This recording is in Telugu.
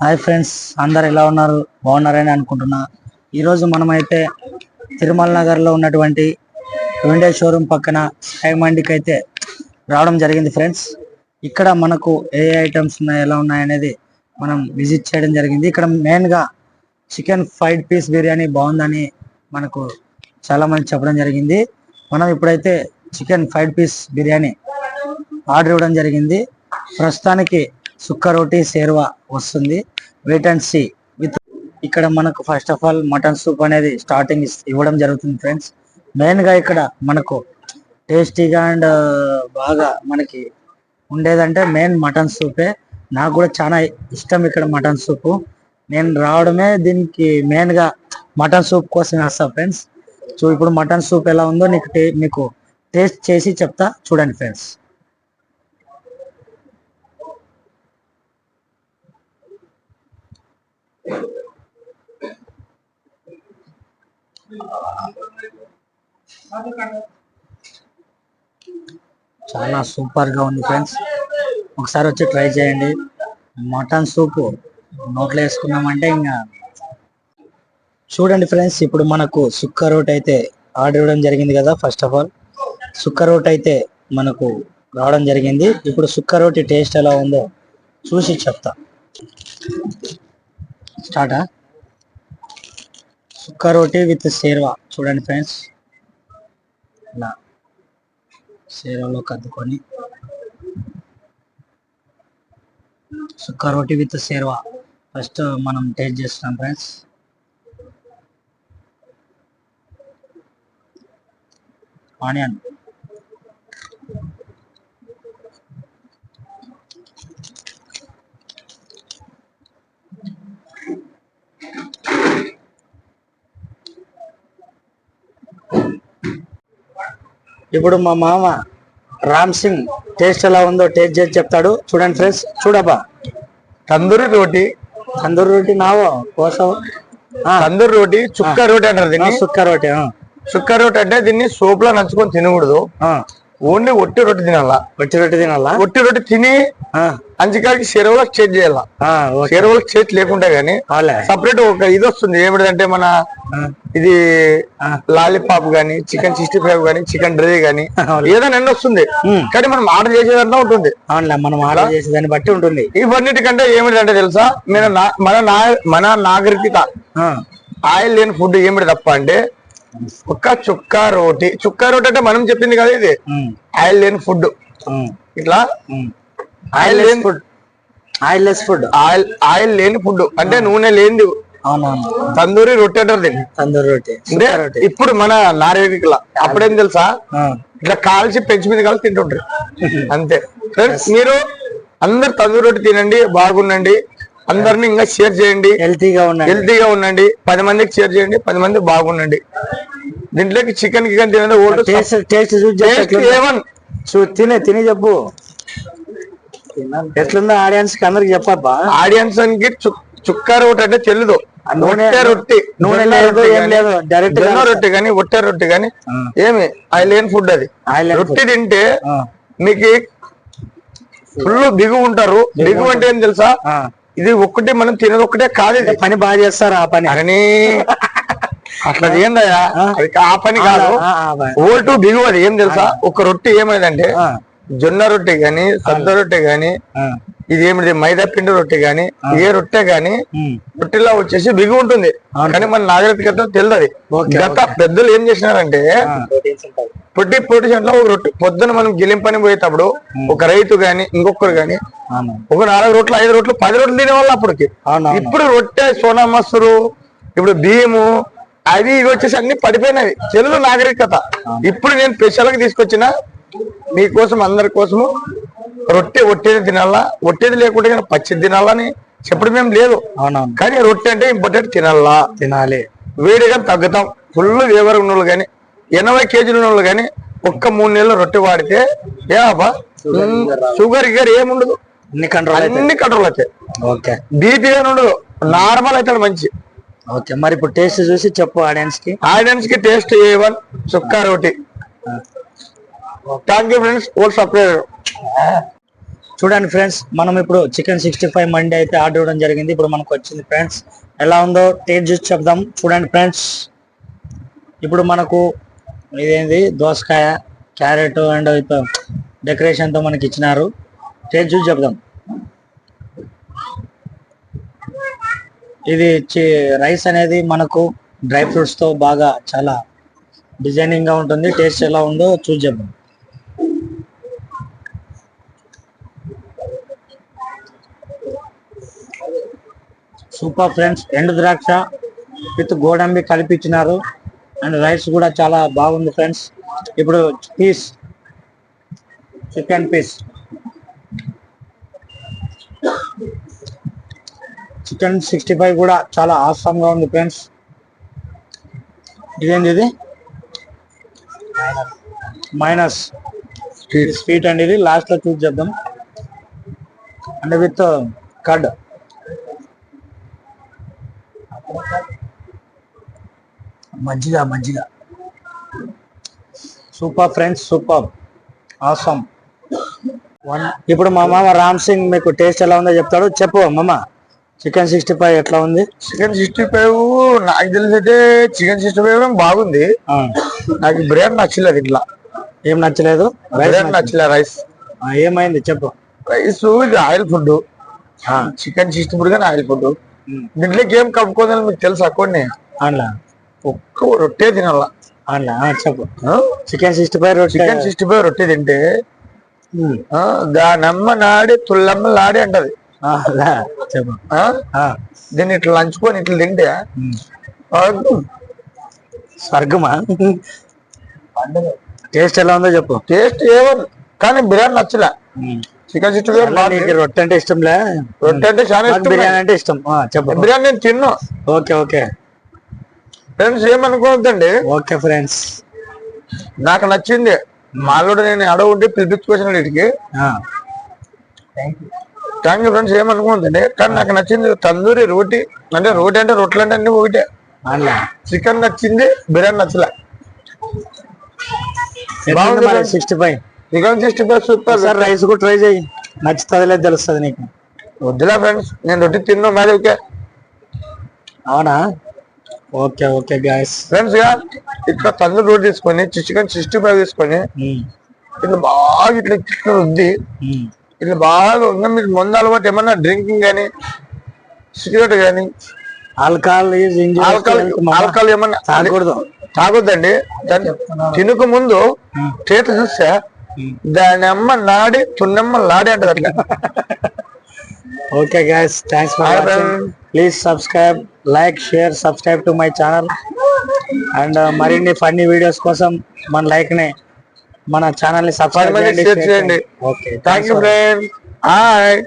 హాయ్ ఫ్రెండ్స్, అందరు ఎలా ఉన్నారు? బాగున్నారని అనుకుంటున్నా. ఈరోజు మనమైతే తిరుమల నగర్లో ఉన్నటువంటి హుండై షోరూమ్ పక్కన స్కై మండికి అయితే రావడం జరిగింది ఫ్రెండ్స్. ఇక్కడ మనకు ఏ ఐటమ్స్ ఉన్నాయి, ఎలా ఉన్నాయి అనేది మనం విజిట్ చేయడం జరిగింది. ఇక్కడ మెయిన్గా చికెన్ 5 పీస్ బిర్యానీ బాగుందని మనకు చాలా మంది చెప్పడం జరిగింది. మనం ఇప్పుడైతే చికెన్ 5 పీస్ బిర్యానీ ఆర్డర్ ఇవ్వడం జరిగింది. ప్రస్తుతానికి సుక్క రోటీ సేర్వా వస్తుంది. Wait and see. విత్ ఇక్కడ మనకు first of all mutton soup అనేది స్టార్టింగ్ ఇవ్వడం జరుగుతుంది ఫ్రెండ్స్. మెయిన్ గా ఇక్కడ మనకు టేస్టీగా అండ్ బాగా మనకి ఉండేదంటే మెయిన్ మటన్ సూపే. నాకు కూడా చాలా ఇష్టం ఇక్కడ మటన్ సూప్. నేను రావడమే దీనికి మెయిన్ గా మటన్ సూప్ కోసం వస్తా ఫ్రెండ్స్. సో ఇప్పుడు మటన్ సూప్ ఎలా ఉందో మీకు టేస్ట్ చేసి చెప్తా, చూడండి ఫ్రెండ్స్. చాలా సూపర్ గా ఉంది ఫ్రెండ్స్. ఒకసారి వచ్చి ట్రై చేయండి. మటన్ సూప్ నోట్లో వేసుకున్నామంటే ఇంకా చూడండి ఫ్రెండ్స్. ఇప్పుడు మనకు సుక్క రోట్ అయితే ఆర్డర్ ఇవ్వడం జరిగింది కదా. ఫస్ట్ ఆఫ్ ఆల్ సుక్క రోట్ అయితే మనకు రావడం జరిగింది. ఇప్పుడు సుక్క రోటి టేస్ట్ ఎలా ఉందో చూసి చెప్తా. స్టార్టా సుక్క రోటీ విత్ సేర్వా చూడండి ఫ్రెండ్స్. ఇలా సేర్వాలో కద్దుకొని సుక్క రోటీ విత్ సేర్వా ఫస్ట్ మనం టేస్ట్ చేస్తున్నాం ఫ్రెండ్స్. ఆనియన్ ఇప్పుడు మా మామ రామ్ సింగ్ టేస్ట్ ఎలా ఉందో టేస్ట్ చేసి చెప్తాడు. చూడండి ఫ్రెండ్స్. చూడబ్బా, తందూరి రోటీ నావో కోసవు తందూరి రోటీ చుక్క రోటీ అంటారు దీన్ని. చుక్క రోటీ అంటే దీన్ని సోప్ లో నంచుకొని తినకూడదు. ఓన్లీ ఒట్టి రొట్టి తినాలా. ఒట్టి రొట్టి తిని అంచుకాడికి చెరువులకు చేతి చేయాలా. చెరువులకు చేతి లేకుండా గానీ సపరేట్ ఒక ఇది వస్తుంది. ఏమిటంటే మన ఇది లాలీపాప్ గానీ, చికెన్ 65 గానీ, చికెన్ డ్రై గానీ ఏదైనా ఎన్ని వస్తుంది. కానీ మనం ఆర్డర్ చేసేదాంట్లో ఉంటుంది. మనం ఆర్డర్ చేసేదాన్ని బట్టి ఉంటుంది. ఇవన్నిటికంటే ఏమిటంటే తెలుసా, మన నాగరికత ఆయిల్ లేని ఫుడ్ ఏమిటి తప్ప అంటే ఒక్క చుక్క రోటీ అంటే మనం చెప్పింది కదా, ఇది ఆయిల్ లేని ఫుడ్. ఇట్లా ఆయిల్ లేని ఫుడ్ అంటే నూనె లేనిది. తందూరి రొట్టె అంటారు దీన్ని. తందూరి రొట్టె అంటే ఇప్పుడు మన నాగరికల అప్పుడేం తెలుసా, ఇట్లా కాల్చి పెంచి మీద కాల్చి తింటుంటారు అంతే. ఫ్రెండ్స్, మీరు అందరు తందూరి రొట్టె తినండి, బాగుండండి. అందరిని ఇంకా షేర్ చేయండి, హెల్తీగా ఉండండి. 10 మందికి షేర్ చేయండి, 10 మంది బాగుండండి. దీంట్లోకి చికెన్ తినండి. తిని చెప్పు ఎట్లుందో ఆడియన్స్ కి అందరికి చెప్పబ్బా. ఆడియన్స్ కి చుక్క రోటీ అంటే తెలీదు. నూనె లేదు, ఏం లేదు, డైరెక్ట్ రొట్టె కానీ ఒట్టే రొట్టె కానీ ఏమి ఆయిల్ లేని ఫుడ్. అది రొట్టె తింటే మీకు ఫుల్ బిగు ఉంటారు. బిగు అంటే ఏం తెలుసా, ఇది ఒక్కటే మనం తినేది ఒక్కటే కాదు. పని బాగా చేస్తారు ఆ పని అని అట్లా ఏందయ్యా, అది ఆ పని కాదు. ఓల్టు బిగు. అది ఏం తెలుసా, ఒక రొట్టె ఏమైందంటే జొన్న రొట్టె గాని, సద్ద రొట్టె గాని, ఇది ఏమిటి మైదా పిండి రొట్టె గాని, ఏ రొట్టె గాని రొట్టెలా వచ్చేసి బిగు ఉంటుంది. కానీ మన నాగరికత తెలియదు. గత పెద్దలు ఏం చేసినారంటే పొట్టి ఒక రొట్టె పొద్దున మనం గిలింపని పోయేటప్పుడు ఒక రైతు గాని ఇంకొకరు గాని ఒక 4 రోట్లు 5 రోట్లు 10 రోట్లు తినేవాళ్ళు అప్పటికి. ఇప్పుడు రొట్టె సోనా మసూరు, ఇప్పుడు బియ్యము అవి ఇవి వచ్చేసి అన్ని పడిపోయినవి. తెలుగు నాగరికత. ఇప్పుడు నేను స్పెషల్ గా తీసుకొచ్చిన మీకోసం, అందరి కోసము ఒట్టేది తినాలా. ఒట్టేది లేకుంటే పచ్చిది తినాలని చెప్పడం ఏం లేదు. కానీ రొట్టె అంటే ఇంపార్టెంట్, తినాలి. వేడిగా తగ్గుతాం. ఫుల్ వేవర్ ఉన్నోళ్ళు కానీ 80 కేజీలు ఉన్నోళ్ళు కానీ ఒక్క 3 నెలలు రొట్టె వాడితే ఏమబ్బా షుగర్ ఏముండదు, అన్ని కంట్రోల్ అవుతాయి. బీపీ గానీ ఉండదు, నార్మల్ అవుతాడు మంచి. ఓకే, మరి ఇప్పుడు టేస్ట్ చూసి చెప్పు ఆడియన్స్ కి టేస్ట్ A1 చుక్క రోటీ. Thank you friends. Old subscriber చూడండి ఫ్రెండ్స్, మనం ఇప్పుడు చికెన్ 65 మండి అయితే ఆర్డర్ ఇవ్వడం జరిగింది. ఇప్పుడు మనకు వచ్చింది ఫ్రెండ్స్. ఎలా ఉందో టేస్ట్ చూసి చెప్దాం. చూడండి ఫ్రెండ్స్, ఇప్పుడు మనకు ఇదేంది దోసకాయ, క్యారెట్ అండ్ డెకరేషన్ తో మనకి ఇచ్చినారు. టేస్ట్ చూసి చెప్దాం. ఇది రైస్ అనేది మనకు డ్రై ఫ్రూట్స్ తో బాగా చాలా డిజైనింగ్ గా ఉంటుంది. టేస్ట్ ఎలా ఉందో చూసి చెప్దాం. సూపర్ ఫ్రెండ్స్, ఎండు ద్రాక్ష విత్ గోడంబి కలిపి ఇచ్చినారు. అండ్ రైస్ కూడా చాలా బాగుంది ఫ్రెండ్స్. ఇప్పుడు పీస్, చికెన్ పీస్, చికెన్ 65 కూడా చాలా ఆసమ్ గా ఉంది ఫ్రెండ్స్. ఇదేంది ఇది మైనస్ స్వీట్ అండి. ఇది లాస్ట్ లో చూసి చేద్దాం. అండ్ విత్ కర్డ్, మజ్జిగ. Super friends, super awesome. ఇప్పుడు మా మామ రామ్ సింగ్ మీకు టేస్ట్ ఎలా ఉందో చెప్తాడు. చెప్పు మామ, చికెన్ 65 ఎట్లా ఉంది? చికెన్ 65 నాకు తెలిసి అయితే చికెన్ 65 బాగుంది. నాకు బిర్యానీ నచ్చలేదు. ఇట్లా ఏం నచ్చలేదు? బిర్యానీ నచ్చలేదు. రైస్ ఏమైంది చెప్పు. రైస్ ఇది ఆయిల్ ఫుడ్. చికెన్ 65 కానీ ఆయిల్ ఫుడ్. దీంట్లోకి ఏం కలుపుకోదని మీకు తెలుసా? కొన్ని అలా ఒక్క రొట్టె తినాల. అలా చెప్పు. చికెన్ 65 రొట్టె తింటే దానమ్మ నాడి తుల్లమ్మ లాడి అంటది. చెప్పు. దీన్ని ఇట్లా లంచుకొని ఇట్లా తింటే స్వర్గమా? టేస్ట్ ఎలా ఉందో చెప్పు. టేస్ట్ ఏమో కానీ బిర్యానీ నచ్చలే. చికెన్ 65 రొట్టె అంటే ఇష్టంలే. రొట్టె అంటే చాలా ఇష్టం. బిర్యానీ అంటే ఇష్టం. చెప్పు. బిర్యానీ నేను తిన్నా. ఓకే ఫ్రెండ్స్ ఏమనుకోవద్దండి. ఓకే ఫ్రెండ్స్, నాకు నచ్చింది. మాలోడు నేను అడవుంటే పిలిపించుకొచ్చిన వీటికి. Thank you friends. ఏమనుకోవద్దండి, కానీ నాకు నచ్చింది తందూరి రోటీ. అంటే రోటీ అంటే రొట్టెలు అంటే అన్ని ఒకటే. చికెన్ నచ్చింది, బిర్యానీ నచ్చలే. బాగుంది 65. Chicken 65 super. సార్ రైస్ కూడా ట్రై చేయి, నచ్చుతుంది లేదు తెలుస్తుంది నీకు. వద్దులే ఫ్రెండ్స్, నేను రొట్టి తిన్నా మరి. ఓకే అవునా? Okay guys. ఫ్రెండ్స్ గా ఇట్లా తందూరి రోటీ తీసుకొని చికెన్ 65 తీసుకొని ఇట్లా బాగా ఇట్లా రుద్ది ఇట్లా బాగా ఉన్న మీరు ముందు అలవాటు ఏమన్నా డ్రింకింగ్ కానీ సిగరెట్ కానీ ఆల్కహాల్ ఏమన్నా తాగొద్దండి. దాన్ని తినక ముందు చేత చూస్తే దాని అమ్మ నాడి తున్నమ్మ లాడి అంటది అట్లా. Okay guys, thanks for watching. Please subscribe, like, share, subscribe to my channel. And మరిన్ని ఫన్నీ వీడియోస్ కోసం మన ఛానల్ ని సబ్స్క్రైబ్ చేయండి. Okay, thank you friends. Hi.